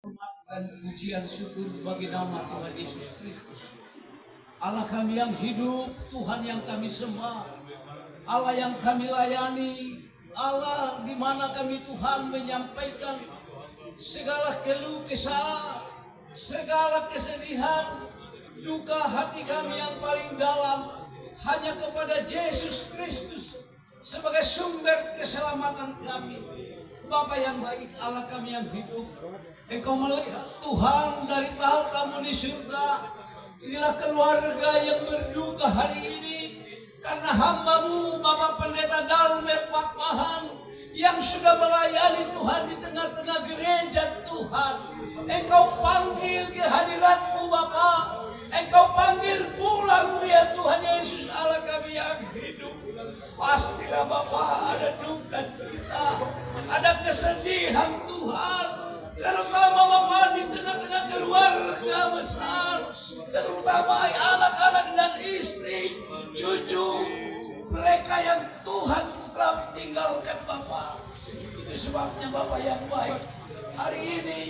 Dan pujian syukur bagi nama Tuhan Yesus Kristus. Allah kami yang hidup, Tuhan yang kami sembah, Allah yang kami layani, Allah di mana kami Tuhan menyampaikan segala keluh kesah, segala kesedihan, duka hati kami yang paling dalam hanya kepada Yesus Kristus sebagai sumber keselamatan kami. Bapa yang baik, Allah kami yang hidup, Engkau melihat Tuhan dari tahtamu di surga. Inilah keluarga yang berduka hari ini karena hamba-Mu Bapak Pendeta Dalmer Pakpahan yang sudah melayani Tuhan di tengah-tengah gereja Tuhan. Engkau panggil kehadirat-Mu Bapak, Engkau panggil pulang dia Tuhan Yesus Allah kami yang hidup. Pastilah Bapak ada duka cita, ada kesedihan Tuhan, terutama Bapak di tengah-tengah keluarga besar, terutama anak-anak dan istri, cucu mereka yang Tuhan telah tinggalkan Bapak. Itu sebabnya Bapak yang baik, hari ini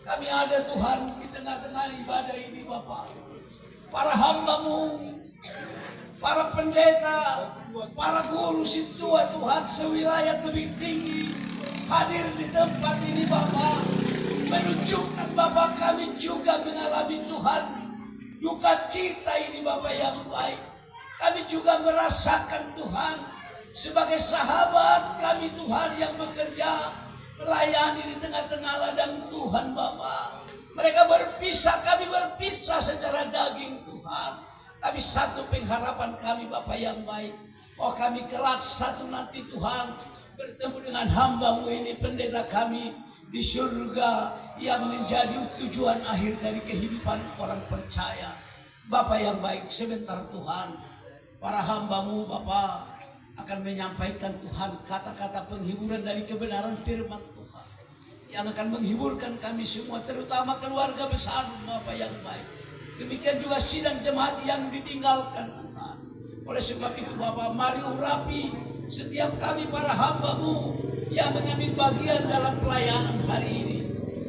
kami ada Tuhan di tengah-tengah ibadah ini Bapak. Para hamba-Mu, para pendeta, para guru situa Tuhan sewilayah tebing tinggi hadir di tempat ini Bapak, menunjukkan Bapak kami juga mengalami Tuhan duka cita ini Bapak yang baik. Kami juga merasakan Tuhan sebagai sahabat kami Tuhan yang bekerja melayani di tengah-tengah ladang Tuhan Bapak. Mereka berpisah, kami berpisah secara daging Tuhan. Tapi satu pengharapan kami Bapak yang baik, oh kami kelak satu nanti Tuhan bertemu dengan hamba-Mu ini pendeta kami di surga yang menjadi tujuan akhir dari kehidupan orang percaya. Bapak yang baik, sebentar Tuhan para hamba-Mu Bapak akan menyampaikan Tuhan kata-kata penghiburan dari kebenaran firman Tuhan yang akan menghiburkan kami semua, terutama keluarga besar Bapak yang baik. Demikian juga sidang jemaat yang ditinggalkan Tuhan. Oleh sebab itu Bapak, mari urapi setiap kami para hamba-Mu yang mengambil bagian dalam pelayanan hari ini.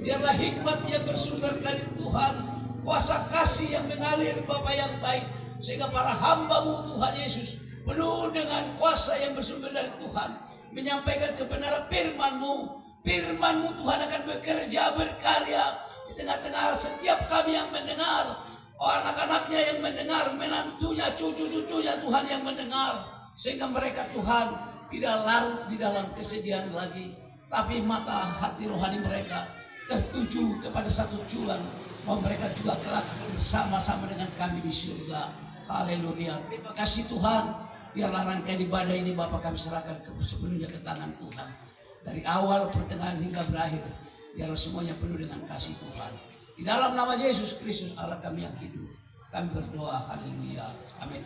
Biarlah hikmat yang bersumber dari Tuhan, kuasa kasih yang mengalir Bapak yang baik, sehingga para hamba-Mu Tuhan Yesus penuh dengan kuasa yang bersumber dari Tuhan, menyampaikan kebenaran firman-Mu. Firman-Mu Tuhan akan bekerja, berkarya di tengah-tengah setiap kami yang mendengar. Oh, anak-anaknya yang mendengar, menantunya, cucu-cucunya Tuhan yang mendengar, sehingga mereka Tuhan tidak larut di dalam kesedihan lagi, tapi mata hati rohani mereka tertuju kepada satu tujuan, bahwa mereka juga kelak bersama-sama dengan kami di surga. Haleluya. Terima kasih Tuhan. Biarlah rangkaian ibadah ini Bapak kami serahkan sepenuhnya ke tangan Tuhan. Dari awal, pertengahan hingga berakhir, biarlah semuanya penuh dengan kasih Tuhan. Di dalam nama Yesus Kristus Allah kami yang hidup, kami berdoa. Haleluya. Amin.